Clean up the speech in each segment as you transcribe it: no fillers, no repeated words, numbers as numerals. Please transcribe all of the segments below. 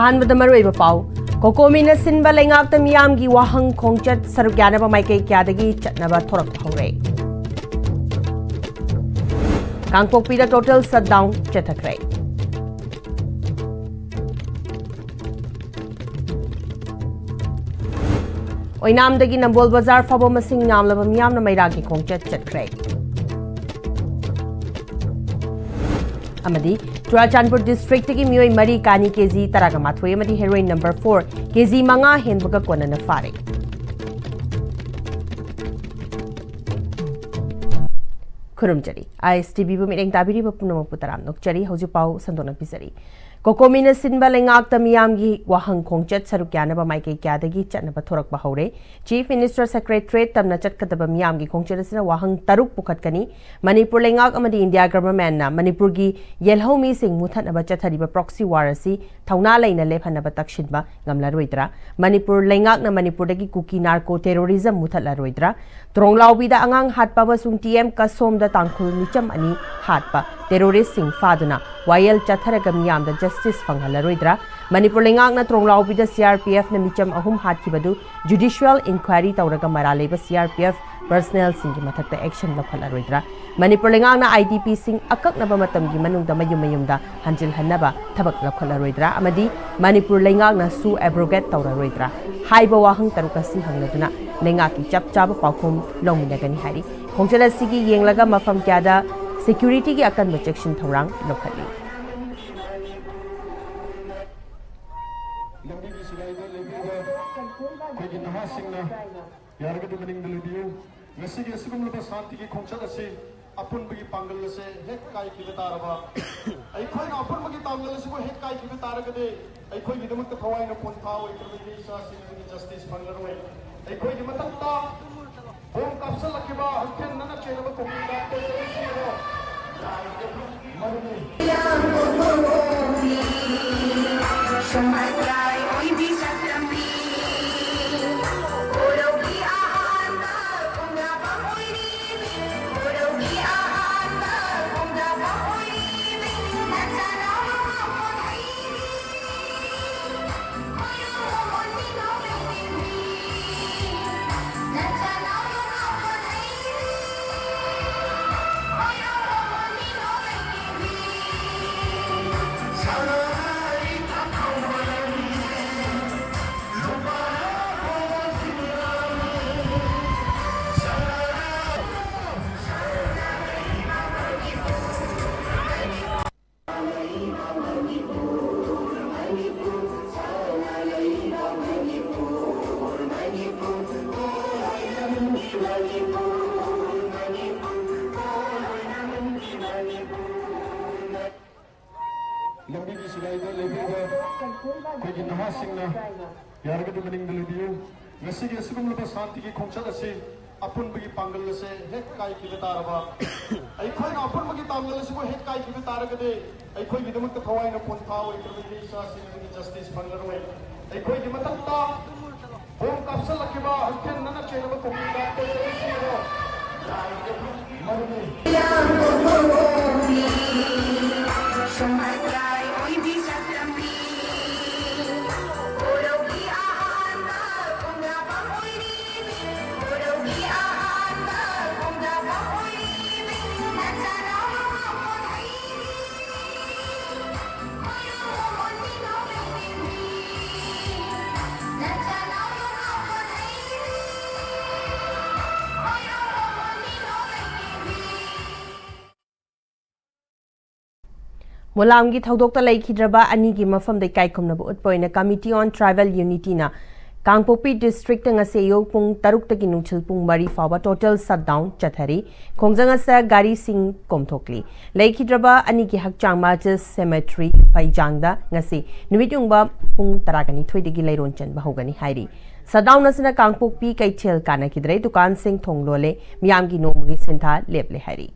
अहानबदा मरुइबा पाउ कोकोमीना सिनबा लेंगाक्ता मियामगी वाहंग खोंगचत सरुक यानबा माइकई क्यादगी चटनबा थोरक हौरे कांगपोकपीदा total shutdown चथखरे ओइनामदगी Nambol बाजार फाबो मसिंग नामलबा मियामना मैरागी खोंगचत चटखरे अमदी चुराचानपुर डिस्ट्रिक्ट की मियोई मरी कानी केजी तरागा माथोई अमदी हेरोइन नंबर 4 केजी मंगा हेनबगा कोनना फारे खुरुमचरी ISTV बु मिरेंग ताबिरी बपुनमपु तराम नोकचरी हौजु पाउ संदोना पिसरी कोकोमीना सिनबा लेंगाक्ता मियामगी वाहंग खोंगचत सरुक यानबा माइकई क्यादगी चटनबा थोरकबा हौरे चीफ मिनिस्टर सेक्रेटरीट तमना चटकदबा मियामगी खोंगचत असना वाहंग तरुक पुखतकनी मणिपुर लेंगाक अमदी इंडिया गवर्नमेंट ना मणिपुर की येलहौमी सिंग मुथनबा चथरिबा प्रॉक्सी वार असि थौना लेना लेफनबा तकसिनबा गमलारोइद्रा मणिपुर लेंगाक ना मणिपुर दगी कुकी नार्को टेररिज्म मुथलारोइद्रा त्रोंगलाउबीदा अंगांग हाटपा बसुंग TM कसोमदा तांखुल निचम अनि हाटपा टेररिस्ट सिंग फादुना वायल चथरगा मियामदा जस्टिस फंगहलारोइद्रा मणिपुर लेंगाकना त्रोंगलाउबीदा CRPF ना मिचम अहुम हाटखिबदु जुडिशियल इंक्वायरी तौरगा मरालेबा CRPF पर्सनल सिंगी मथक्ता एक्शन लखलारोइद्रा मणिपुर लेंगाकना IDP सिंग अककनबा मतमगी मनुंगदा मयुम मयुमदा हंजिल हन्नबा थबक लखलारोइद्रा अमदी मणिपुर लेंगाकना सु एब्रोगेट तौरारोइद्रा हाइबा वाहंग तरुकसी हंगलदुना लेंगाकी चप चाबा पाखुम लौमिनगनी हारी खोंगचत असिगी येंगलगा मफम क्यादा सिक्यूरिटी की अकन चेक्शन थौरांग लौखली शांति की खोंगचत असे अपुनबगी पांगल से हेक काय की तारबा अइखोइना अपुनबगी तांगल से हेक काय की तारगदे अइखोइगी दमक थवाइना पोंथाव इकरबगी सासिंगी जस्टिस फंगलरोय अइखोइगी मतक्ता बोम काप्सल लकिबा हथेन नना चेरबा कोकिदा तो सिरो मरुनी समात्राय ओइ भी सत्रमी लंबी की सिलाई लेबीबा कोई नहासिंगना यारगदु मनिंग दलिदियो ngasi gi sugum lupa शांति की खोंगचत असे अपुनबगी पांगल से हेक काय की तारबा अइखोइना अपुनबगी तांगल से हेक काय की तारगदे अइखोइगी दमक थवाइना पोंथाव इकरबगी सासिंगी जस्टिस फंगलरोय अइखोइगी मतक्ता बोम काप्सल लकिबा हथेन नना चेरबा कोकिदा तो सिरो मरुनी समात्राय ओइ भी सत्रमी ओरोगी आहाना कुंगाबा ओइनी ओरोगी आहाना कुंगाबा ओइनी नचना मोनाइनी ओयो मोनी नो बेनी नचना मोनाइनी ओयो मोनी नो बेनी मोलामगी थौदोक्ता लेखिद्रबा अनि की मफम दे काइखुमनबु उत्पोइना कमिटी ऑन ट्राइबल यूनिटी ना Kangpokpi district ngase yo pung 6 taki nungchil pung 3 fawa total shutdown chathari khongjang asa gari sing komthokli leikhidraba ani ki hakchang marches cemetery faijangda ngase numitungba pung 12 thoidagi leiron chan bahogani hairi shutdown asina Kangpokpi kaithel kana kidre dukan sing thonglole miyam gi nomgi sintha leple hairi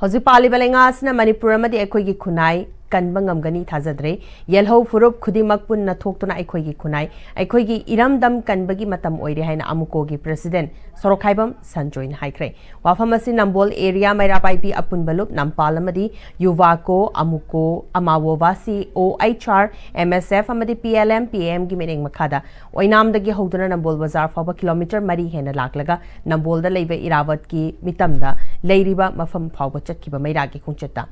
हौजिक पालिबा लेंगासना मणिपुर अमदी एखोइगी खुनाई kanba ngamgani thajadre yelho furup khudimak punna thoktuna aikhoigi khunai aikhoigi iramdam kanbagi matam oire haina amuko gi president sorokhaibam sanjoin haikre wafam asi nambol area maira paipi apun balup nampal amadi yuvako amuko amawovasi ohr msf amadi plm pm gi mening makhada oinam dagi hoduna nambol bazar faba kilometer mari hena laklaga nambol da leiba irawat ki mitamda leiriba mafam faba chatkiba maira gi khungchata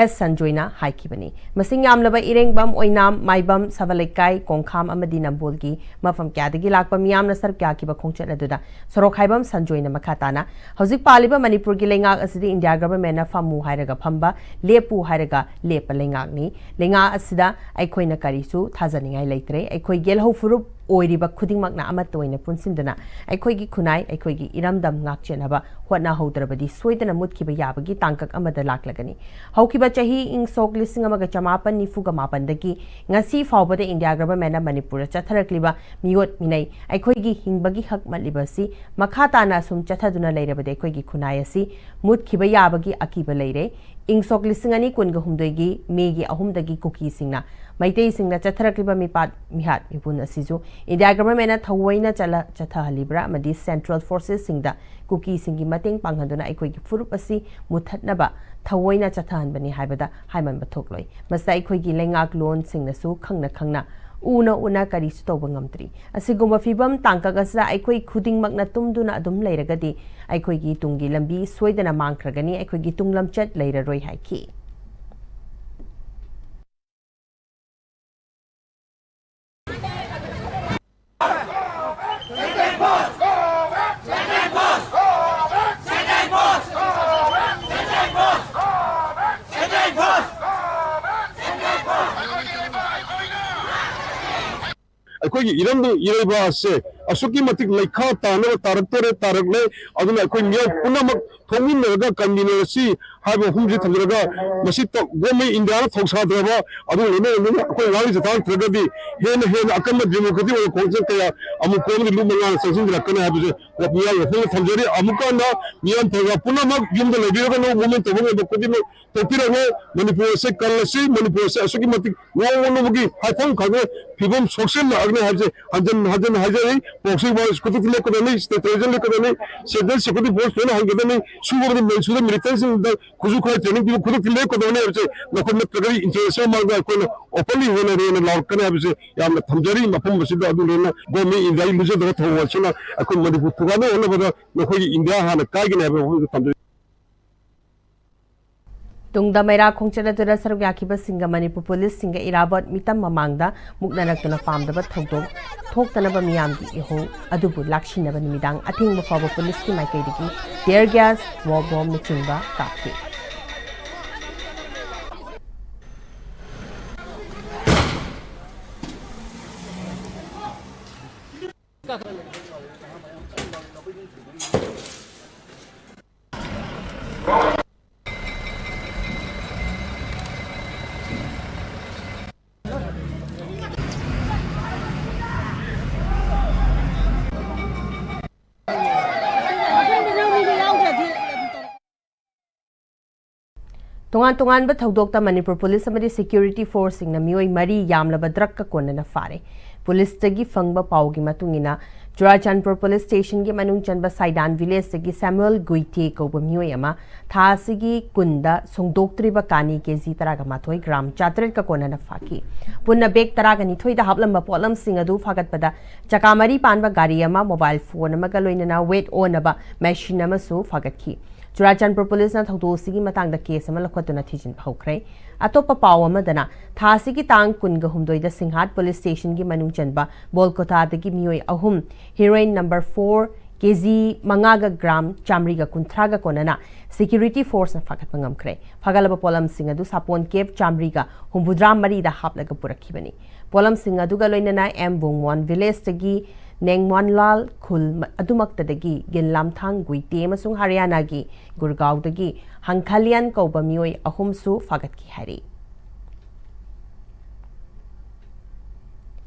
s sanjoina haikibani masing yamlaba irengbam oinam maibam savalekai kongkham amadi nambol gi mafam kyadagi lakpa miyamna sar kya kiba khungchat aduda sorokhaibam sanjoina makhatana hauzik paliba manipur gi lenga asidi india government na famu hairaga phamba lepu hairaga lepa lenga ni lenga asida aikhoina karisu thajaningai leitre aikoi gelho furup oiriba khudingmakna amatoina punsindana aikhoigi khunai aikhoigi iramdam ngakchenaba hotna hodrabadi soidana mutkiba yabagi tangkak amada laklagani haukiba chahi ing sok lising amaga chamapan nifuga mapandagi ngasi fawbada india government na manipur chatharakliba miyot minai aikhoigi hingbagi hak malibasi makhatana sum chathaduna leirabade aikhoigi khunai asi mutkiba yabagi akiba leire ing sok lising ani kunga humdoigi megi ahumdagi kuki singna maitei singna chatharakliba mipat mihat mipun asiju india government na thawoina chala chathahalibra amadi central forces singda kuki singi mateng panghanduna aikhoigi furup asi muthatnaba thawoina chathahanbani haibada haiman bathokloi masa aikhoigi lengak lon singnasu khangna khangna una karisu toba ngamtri asigumba fibam tangkagasa aikoi khudingmakna tumduna adum leiragadi aikhoigi tungi lambi soidana mangkragani aikhoigi tunglamchat leiraroi haiki अखोई इरंदु इरेबा से असुकी मतिक लेखा तानो तारक्तरे तारकले अदुना अखोई मिया पुनमक थोंगिनरगा कन्वीनरसी हाबो हुमजि थंगरगा मसि तो गोमे India थौसाद्रबा अदु लेने लेने अखोई वाली जतां त्रगदी हेन अकम डेमोक्रेसी व कोंसे कया अमु कोन लुमंगा सजिन रखने हाबजे वपिया वफल थंजरी अमुकाना मियान थगा पुनमक युमद लेबिरगा नो मोमेंट तबो बकुदिनो तोतिरगो मणिपुर से कलसी मणिपुर से असुकी मतिक वोनोबगी हाथम खागे फिबम सोशल अग्ने हाजे हजन हाजे बॉक्सिंग बॉल कुतु ले को नहीं स्ट्रेटेजी ले को नहीं सेडल सिक्योरिटी फोर्स ने हंगे नहीं सुगर मेंसुद मिलिटेंस द खुजु खा ट्रेनिंग भी खुद ले को नहीं हाजे नखम प्रगति इंटरनेशनल मार्ग को ओपनली होने रे लाउड कने हाजे याम थमजरी मफम बसिद अदु लेना गोमी इंडिया मुजे द थवसना अको मणिपुर तुगानो होने बदा नखोई इंडिया हाना कागिने हाबे थमजरी tungda maira khongchana tura saruk yakiba singa manipur police singa irabot mitam mamangda muknanaktuna pamdaba thokdok thoktanaba miyamgi iho adubu lakshinaba nimidang athingba fawba police ki maikaidigi tear gas war bomb nichingba kaphi Tungan thawdokta Manipur Police amadi Security Force singna mioi mari yamlaba drak ka konna fare Police tagi fangba pawgi matungina Churachandpur Police Station gi manung chanba Saidan Village tagi Samuel Guite ko mioi ama thasigi kunda songdoktriba kani kg taraga mathoi gram chatret ka konna faki punna bek taraga ni thoida haplamba polam sing adu fagatpada chakamari panba gari ama mobile phone ama ga loinana weight on aba machine ama su fagatki Churachandpur Police na thawdosigi matangda case ama lakhwatuna thijin phaukhre atopa pawamadana thasigi tang kunga humdoida Singhat Police Station gi manung chanba Bolkota dagi mioi ahum heroin number 4 kg mangaga gram chamriga kunthraga konana security force na fakat mangamkhre phagalaba polam singa du sapon cape chamriga humbudram mari da haplaga purakhibani polam singa du ga loinana M Bungwon village tagi Nengwanlal khul adumaktadagi ginlamthang guite amasung Haryana gi Gurgaon dagi Hangkhalian kauba mioi ahum su fagat ki hari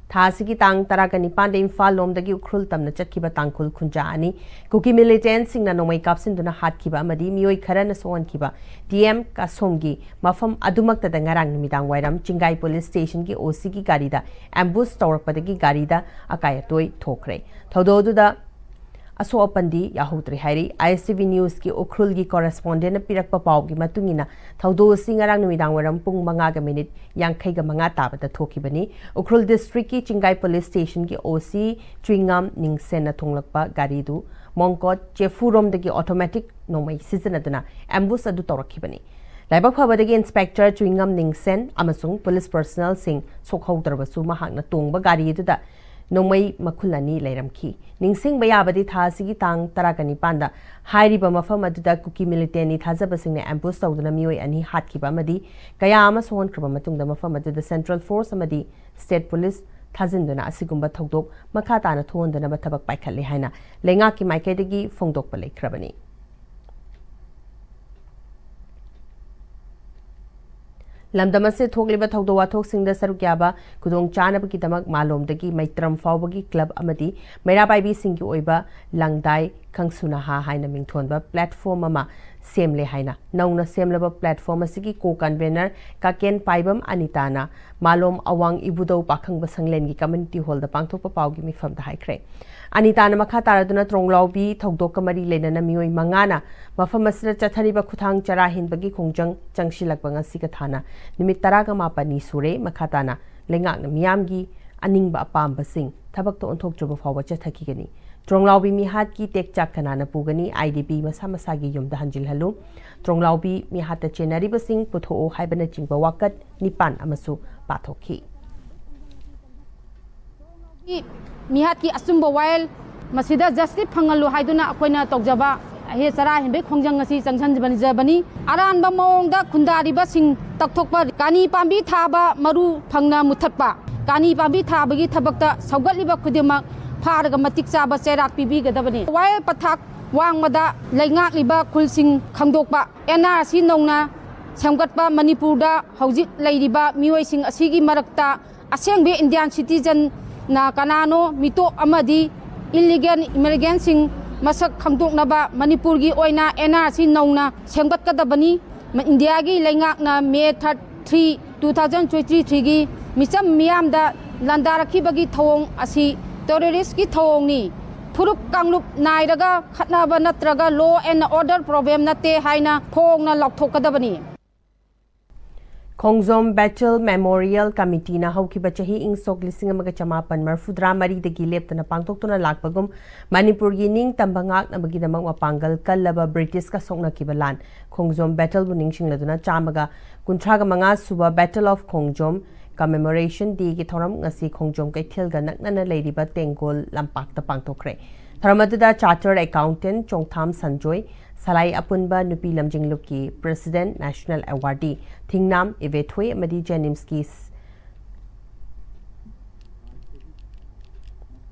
थासिगी तांग तरागा निपान दे इम्फाल लोमदगी उख्रुल तमना चटखिबा तांगकुल खुंजा अनि Kuki militant सिंगना नोमई कापसिनदुना हातखिबा अमदी मियोई खरना सोहनखिबा टीएम कासोमगी मफम अदुमक्तदा ngarang numitang wairam Chingai police station की ओसी की गाड़ीदा एम्बुश तौरपदगी गाड़ीदा अकायतोई ठोकरे थौदोदुदा असो अपंदी याहुद्रे हाइरी ISTV न्यूज की उख्रुल की कॉरेस्पोंडेंट पिरक्पा पाव की मतुंगिना थौदो सिंगरांग नुमिदांग वरम पुंग मंगा गा मिनिट यांखैगा मंगा ताबदा थोखिबनी उख्रुल डिस्ट्रिक्ट की चिंगाई पुलिस स्टेशन की ओसी ट्रिंगम निंगसेन थोंगलकपा गाड़ीदु मोंकोट चेफुरोमदगी ऑटोमेटिक नोमई सिजनदना एम्बुश अदु तौरखिबनी लाइबक फबदगी इंस्पेक्टर ट्रिंगम निंगसेन अमसुंग पुलिस पर्सनल सिंग सोखौदरबसु महांगना तोंगबा गाड़ीदुदा नोमई मखुलानी लेरमखी निंगसिंग बयाबदी थासिगी तांग तराकनी पांदा हाइरिबा मफम अदुदा कुकी मिलिटेंट थाजबसिंगने एम्बुश तौदना मियोई अनि हातखिबा अमदी कया अमा सोहनख्रबा मतुंगदा मफम अदुदा सेंट्रल फोर्स अमदी स्टेट पुलिस थाजिंदुना असिगुंबा थौदोक मखा ताना थोंदना थबक पाइखले हाइना लेंगा की माइकेदगी फोंदोकपा लेख्रबनी लमदम से थोकलिबा थौदो वाथोकसिंगदा सरुक याबा खुदोंग चानबगीदमक मालोमदगी मैत्रम फावबगी क्लब अमदी मैराबाइबी सिंगी ओइबा लंगदाई खंगसुनाहा हाइना मिंगथोनबा प्लेटफॉर्म अमा सेमले हाइना नौना सेमलबा प्लेटफॉर्म असिगी को कन्वेनर काकेन पाइबम अनिताना मालोम अवांग इबुदौ पाखंग बसंगलेन की कम्युनिटी हॉल दा पांगथोकपा पावगी मिफम दा हाइख्रे अनिताना मखा तारदुना त्रोंगलाउबी थौदोक मरी लेनना मियोई मंगाना मफम असर चथरिबा खुथांग चरा हिनबगी खोंजंग चंगशिलकबा ngasi ka thana निमित 19 सुरे मखा ताना लेंगाक मियामगी अनिंगबा अपाम्बसिंग थबक तो ओंथोकजोबा फावबा चथखिगनी त्रोंगलाउबी मिहात की टेकचाक कनाना पुगनी आईडीबी मसा मसागी युमदा हंजिलहलु त्रोंगलाउबी मिहात चेनरिबसिंग पुथो हाइबना चिंगबा वाकत निपान अमसु पाथोखी मिहात की असुंब वायल मसीदा जस्टिस फंगलु हाइदुना अखोइना तौजबा हे चरा हिनबे खोंजंग असि चंगसन जबनी अरानबा मओंगदा खुंदारिबा सिंग तकथोकपा कानी पांबी थाबा मरु फंगना मुथत्पा कानी पांबी थाबगी थबकता सौगतलिबा खुदिमक फारगा मतिक चाबा चेराक पिबीगदबनी वायल पथाक वांगमदा लेंगाकलिबा खुलसिंग खंगदोकपा एनआरसी नौना सेमगतपा मणिपुरदा हौजिक लैरिबा मियोइसिंग असिगी मरकता असेंबे इंडियन सिटीजन ना कनानो मितो अमदी इलीगल इमिग्रेंट सिंग मसक खंगदोकनबा मणिपुर की ओइना एनआरसी नौना सेमगतकदबनी इंडिया की लेंगाकना मे 3 2023 की मिचम मियामदा लंदारखिबगी थौंग असि टेररिस्ट की थौंगनी फुरुक कांगलुप नाइरगा खतनाबा नत्रगा लॉ एंड ऑर्डर प्रॉब्लम नते हाइना फोंगना लौथोकदबनी खोंगजोम बैटल मेमोरियल कमिटी ना हौकिबा चही इंगसोक लिसिंग अमगा चमापन मरफुद्रा मरी दगी लेप्तना पांगथोक्तुना लाकपगुम मणिपुर की निंग तंबंगाक नबगीदमक वापांगल कल्लबा ब्रिटिश का सोकनाकिबा लान खोंगजोम बैटल बु निंगसिंगलदुना चामगा कुंथ्रागा मंगा सुबा battle of Khongjom commemoration day की थौरम ngasi खोंगजोम कैथेलगा नकनना लेरिबा तेंगोल लंपाकता पांगथोक्रे थरमदुदा चार्टर्ड अकाउंटेंट चोंगथाम संजोय सलाई अपुनबा नुपी लमजिंगलुप की प्रेसिडेंट नेशनल अवार्डी थिंगनाम इवेथोय अमदी जेनिम्स की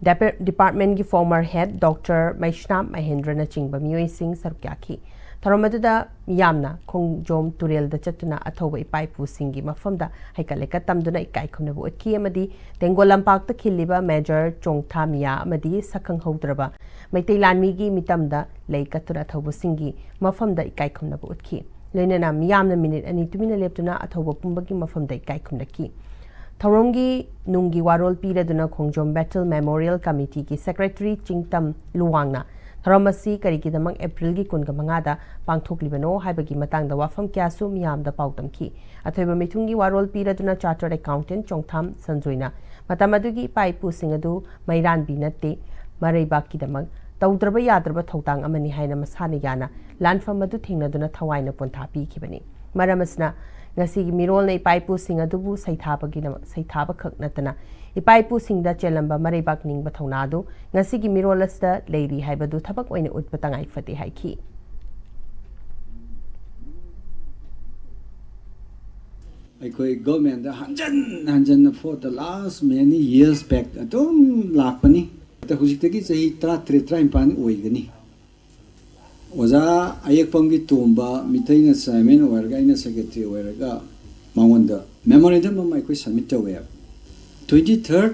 डिपार्टमेंट की फॉर्मर हेड डॉक्टर मैश्नाम महेंद्र न चिंगबा मियोय सिंह सरक्याखी थरमदुदा यामना खोंगजोम तुरेल द चतुना अथौबा इपाइपु सिंगी मफमदा हाइकलेका तमदुना इकाई खुमनबु उतकी अमदी तेंगोल लंपाकता खिल्लिबा मेजर चोंगथा मिया अमदी सखंग हौद्रबा मैतै लानमी की मितमदा लेकतुरा अथौबा सिंगी मफमदा इकाई खुमनबु उतकी लेनना मियामना मिनिट अनि तुमिना लेप्तुना अथौबा पुंबगी मफमदा इकाई खुमनकी थौरंगी नुंगी वारोल पीरदुना खोंगजोम बैटल मेमोरियल कमिटी की सेक्रेटरी चिंगतम लुवांगना थरमसी करिगिदमक एप्रिल की कुनगा मंगादा पांगथोकलिबनो हाइबगी मतंगदा वाफम क्यासु मियामदा पाउतमखी अथैबा मिथुंगी वारोल पीरदुना चार्टर्ड अकाउंटेंट चोंगथाम संजोइना मतमदुगी पाइपु सिंगदु मैरानबी नते मरैबाकीदमक तौद्रबा याद्रबा थौतांग अमनि हाइना मसाना याना लानफम अदु थिंगनदुना थवाइना पोंथा पीखिबनी मरमसना ngasi mirol na ipaipu sing adubu saithapagi na saithapakak natana ipaipu singda chelamba mareibak ningba thaunadu ngasi gi mirol asta leiri haibadu thabak oina utpatangai fate haiki aikoi government da hanjan for the last many years back adum lakpani ta hujitagi sahi 33 oigani ओजा अयेकपंगी तोंबा मिथैना chairman ओरगा इना secretary ओरगा मांगोंदा memorandum अमा अखोय submit तौवे 23rd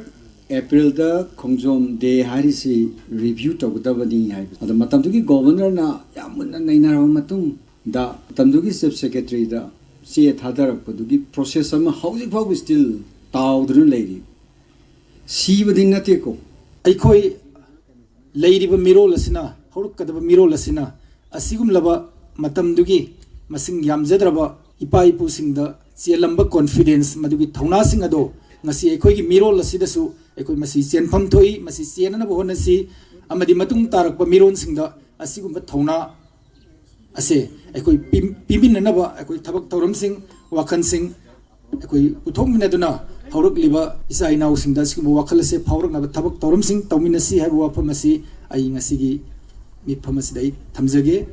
April da Khongjom Day Harisi review Togdabadi Hai. The Matamduki governor na Yamuna Naina Matum da Tamduki Sub Secretary da see a Tadar Paduki process some housing power still Tawdrun lady. See within Natiko. Aikoi lady Miro Lasina, Horkadaba Miro Lasina, a Sigum Lava Matamduki, Masing Yamzedraba, Ipai Pusing the Sialamba confidence, Maduki Tonasing Ado, Nasi Ekoi Miro Lasidasu. Ekoi masi sian pham thoi masi sian na bohon si amadi matung tarak pa miron singda asigum thona ase ekoi pimin na ba ekoi thabak tawram sing wakhan sing ekoi uthom mina duna haurak liba isa inaw singda sigum wakhal se phaurak na thabak tawram sing tawmina si ha wa phamasi ai ngasigi mi phamasi dai thamjage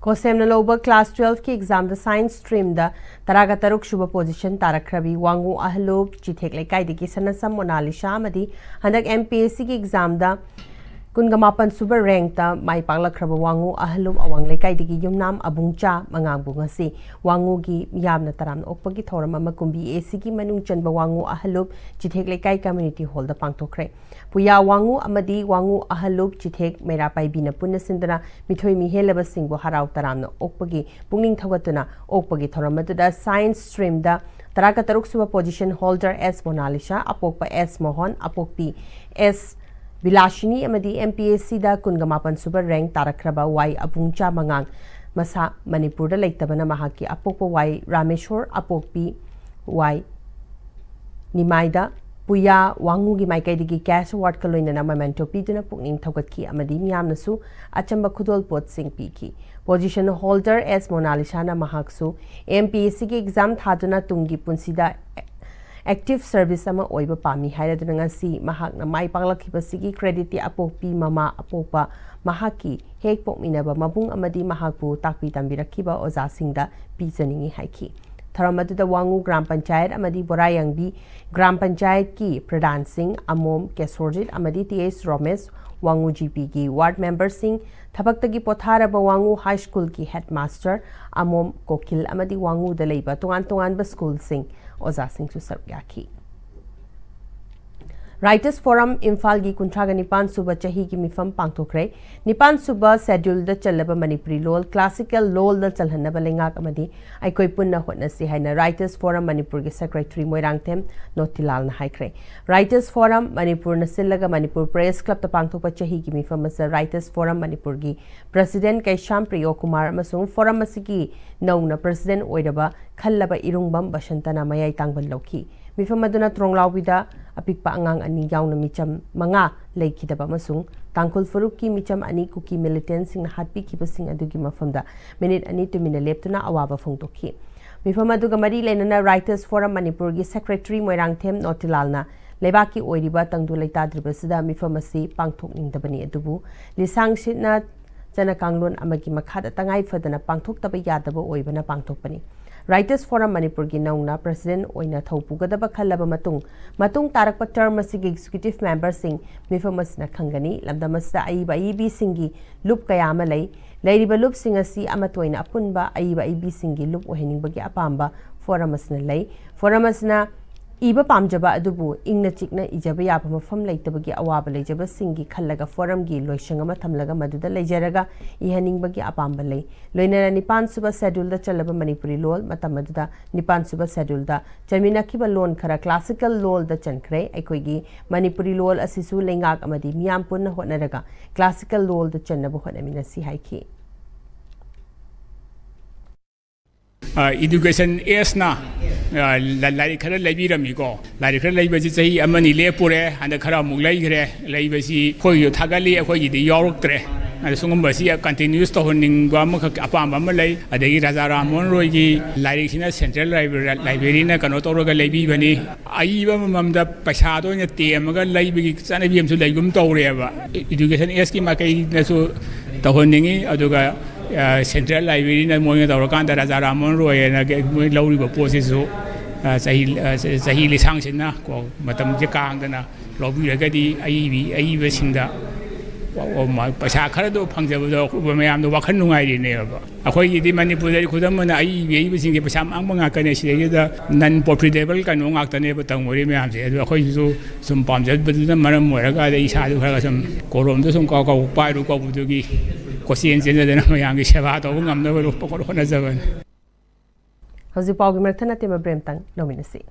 Kosem Naloba Class 12 ki exam the science stream da Taraga Taruk Shuba position Tarakrabi Wangu Ahlub Chithek Lekai Diki Sanasam Monali Shamadi Handak MPSC ki exam da Kungamapan super rank ta Mai Pagla Kraba Wangu Ahlub Awang Lekai Diki Yumnam Abungcha Mangang Bungasi Wangu gi Yamna Taram Okpagi Thorama Makumbi AC ki Manung Chanba Wangu Ahlub Chithek Lekai Community Hall da Pangtokre Puya Wangu Amadi Wangu Ahlub Chithek Merapai Bina Punasindana Mithoi Mihelaba Singbo Harau Taramna Okpagi Pungning Thagatuna Okpagi Thoramatuda Science Stream da Taraka Taruk Suba Position Holder S Monalisha Apokpa S Mohon Apokpi S Bilashini Amadi MPSC da Kungamapan Super Rank Tarakraba Y Abungcha Mangang Masa Manipur da Laitabana Mahaki Apokpa Y Rameshwar Apokpi Y Nimaida Puya Wangu gi Maikai Digi Cash Award Kaloina na Memento Piduna Pukning Thogatki Amadi Miyamnasu Achamba Khudol Pot Sing Piki Position Holder S Monalishana Mahaksu MPSC ki exam thaduna tungi punsida active service ama oiba pami hairaduna ngasi mahakna mai panglakhiba sigi credit ti apokpi mama apokpa mahaki hek pokminaba mabung amadi mahakpu takpi tambirakhiba oza singda pijaningi haiki Tharamadda Wangu Gram Panchayat Amadi Borayangbi Gram Panchayat ki Pradhan Singh Amom Kesorjit Amadi TS Romesh Wangu GP ki Ward Member Singh Thabaktagi Potharaba Wangu High School ki Headmaster Amom Kokil Amadi Wangu Dalaiba Tungan ba School Singh Oza Singh su Sargyaki Writers Forum Imphal gi Kuntraga Nipan Suba Chahi ki Mifam Pangtokre Nipan Suba Schedule da Chalaba Manipuri Lol Classical Lol da Chalhanaba Lengak Amadi Aikoi Punna Hotnasi Haina Writers Forum Manipur gi Secretary Moirangthem Notilal na Haikre Writers Forum Manipur na Sillaga Manipur Press Club ta Pangtokpa Chahi ki Mifam Masa Writers Forum Manipur gi President Kaisham Priyo Kumar Amasung Forum Masigi Nauna President Oidaba Khallaba Irungbam Bashantana Mayai Tangban Loki Mifam Maduna Tronglawida Apikpa Angang Ani Yauna Micham Manga Laikidaba Masung Tangkul Faruki Micham Ani Kuki militants sing Hatpi Kipasing Adugi Mafamda Minute Ani to Mina Leptuna Awaba Fungtoki Mifam Aduga Mari Lenana Writers Forum Manipur gi Secretary Moirangthem Notilalna Lebaki Oiriba Tangdu Laita Dribasida Mifamasi Pangtok Ningdabani Adubu Lisang Sitna Jana Kanglun Amagi Makada Tangai Fadana Pangtok Taba Yadaba Oibana Pangtokpani Writers Forum Manipur gi Nauna President Oina Thaupugadaba Khallaba Matung Tarakpa Term Masigi Executive Member Sing Mifamasna Khangani Lamdamasda Aiba IB Singi Loop Kayama Lay Lairiba Loop Singasi Amatoina Apunba Aiba IB Singi Loop Ohening Bagi Apamba Foramasna Lay Foramasna Iba Pamjaba Adubu Ingna Chikna Ijaba Yapa Mafam Laitabagi Awaba Lejaba Singi Khallaga Forum gi Loishangama Tamlaga Maduda Lejaraga Ihaning Bagi Apamba Lay Loinara Nipan Suba Schedule da Chalaba Manipuri Lol Matamaduda Nipan Suba Schedule da Chamina Kiba Lon Kara Classical Lol da Chankre Ekoigi Manipuri Lol Asisu Lengak Amadi Miyam Punna Hotnaraga Classical Lol da Channabu Hotnamina Si Haiki Education is na lai khara laibi rami ko lai khara laiba ji chahi amani le pure and khara muk lai gre laiba si khoi yo thagali akhoi gi yorok tre and sungum ba si continuous to honing ba ma apam ba ma lai adagi raja ramon roi gi lai sina central library na kano to ro ga laibi bani ai ba mam da paisa do nya te ma ga laibi gi chana bi am su lai gum to re ba education is ki ma kai na su to honing aduga Central Library na mo nga kan da Raja Ramon Roy na mo lauri ba process so sahi lisang sin na ko matam je kang da na lobby ra ga di ai bi sing da पैसा खरदो फंजबदो ma'am वाखन नुंगाइरिनेबा अखोइगिदि मणिपुरदि खुदमना अइबसिंगे पैसा मांगबा ngaकने सिदैदा none profitable कनो ngaकतनेबा तंगोरि मैमसे अदु अखोइसु सुम पामजबदुना मरम मोरगा the इसादु Kharga sum कोरोमदो sum cow पाइरु काबुदुगी कोसियन जेनदना मयांगी सेवा तौ ngamnaba रो पकोर होनजबन हजि पाउगी मरथना तेमा ब्रेमतंग लोमिनसी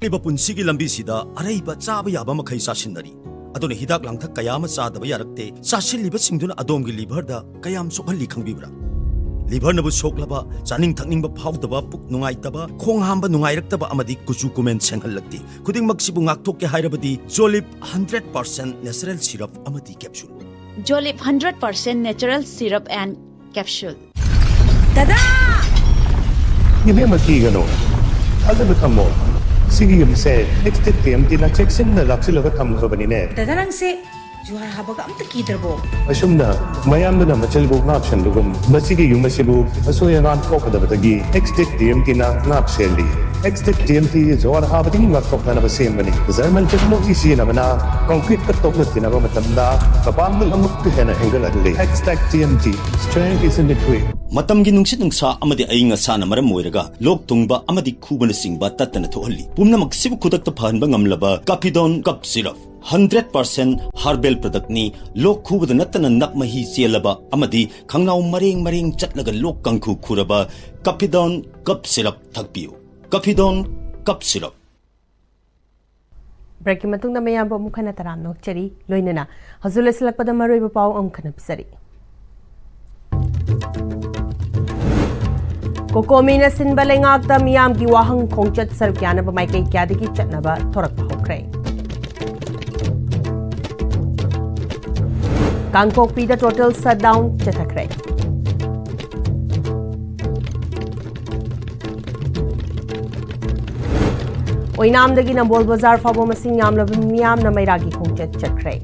लिबा पुंसिगी लंबीसिदा अरैबा चाबा याबा मखै सासिनरी अदुना हिदाक लांथक कयाम चादबा यारक्ते सासिलिबा सिंगदुना अदोमगी लिभरदा कयाम सोखली खंबिब्रा liver Nabu सोखलबा चानिंग थकनिंगबा फाउदबा पुक नुंगाइतबा खोंग हांबा नुंगाइरक्तबा अमदि कुचु कुमेन सेंहलक्ति खुदिंग मक्सिबु ngakthokke हाइरबदि जोलिप 100% नेचुरल सिरप अमदि कैप्सूल जोलिप 100% नेचुरल सिरप एंड कैप्सूल दादा ये मकीगनो अदब थमो सिगी यमसे नेक्स्ट टीएमटी ना चेक्सन ना लाक्सिलगा थमखबनिने दादा नंसे जुहार हाबगा अमत कीदरबो असुमना मयामदना मचल बुक नाप्शन दुगम मसिगी युमसिबु असोयगान कोकदबतगी नेक्स्ट टीएमटी ना नापसेली नेक्स्ट टीएमटी जुहार हाबदि ngakthokna basemani German technology sinabana concrete ka toknatina ba matamda kapamul amuk hena hengaladli next TMT strength is in the quick मतमगी नुंगसित नुंगसा अमदि अइंगा साना मरम मोइरगा लोक तुंगबा अमदि खुबन सिंगबा तत्तना थोहल्ली पुमनमक सिबु खुदक्ता फहनबा ngamlaba काफिडोन कप सिरप 100% हर्बल प्रोडक्ट नि लोक खुबद नत्तना नकमही चेलबा अमदि खंगनाउ मरेंग मरेंग चटलगा लोक कंखु खुरबा काफिडोन कप सिरप थकपियो काफिडोन कप सिरप ब्रेक की मतुंगदा मयाम बो मुखना तराम नोकचरी लोइनना हजुल सलकपदा मरोइबा पाउ अमखना पिसरी कोकोमीना सिनबा लेंगाक्ता मियाम की वाहंग खोंगचत सरक्यानबा माइकई क्यादगी चटनबा थोरकपा होख्रे कांगपोकपीदा टोटल शटडाउन चथख्रे ओइनामदगी नंबोल बाजार फाबो मसिंग यामलबा मियामना मैरागी खोंगचत चख्रे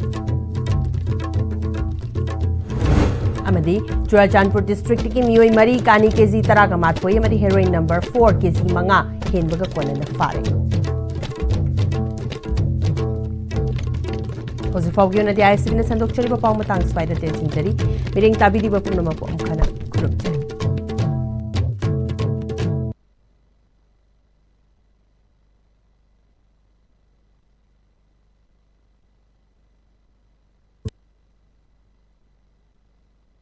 अमदी चुराचांदपुर डिस्ट्रिक्ट की मियोई मरी कानी केजी तरागा माथोई अमदी हेरोइन नंबर 4 केजी मंगा हेनबगा कोनना फारे होजिफाउगी नदी आईसीबी ने संदोक चरी पाउ मतंग स्पाइडर टेंशन जरी मिरिंग ताबिदी बपुनमा पो अमखना खुरुप